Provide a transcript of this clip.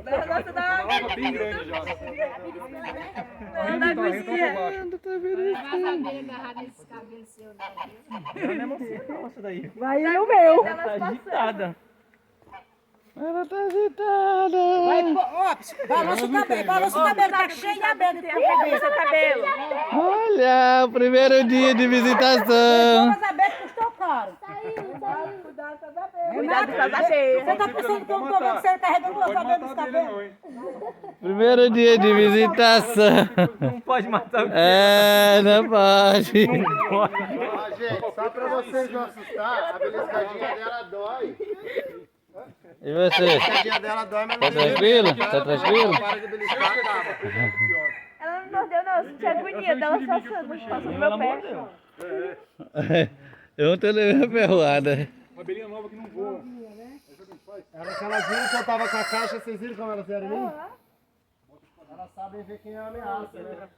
Ela gosta da Uma bem grande já. da cozinha. Vai a abelha agarrada nesse cabelo seu, né? Ela não é mocinha não, essa daí. Vai no meu. Ela tá agitada. Ela tá agitada. Balança o cabelo, tá cheio de abelha. Tem seu cabelo. Olha, o primeiro dia de visitação. As abelhas custou caro. Cuidado com as abelhas. Você tá pensando que eu tô vendo você carregando as abelhas nos cabelos? Primeiro dia de visitação. Não pode matar o quê? É, não pode. Ó, gente, só pra vocês não assustar, a beliscadinha dela dói. E você? A beliscadinha dela dói, mas Tá não tem tranquilo? Tá tranquilo? para de beliscar, acaba. Ela não me mordeu, não. Eu senti agonia dela passando no meu pé. Eu ontem levei uma ferroada. Uma abelhinha nova que não voa. Elas viram que eu tava com a caixa, vocês viram como elas vieram em mim? Elas sabem ver quem é a ameaça, né?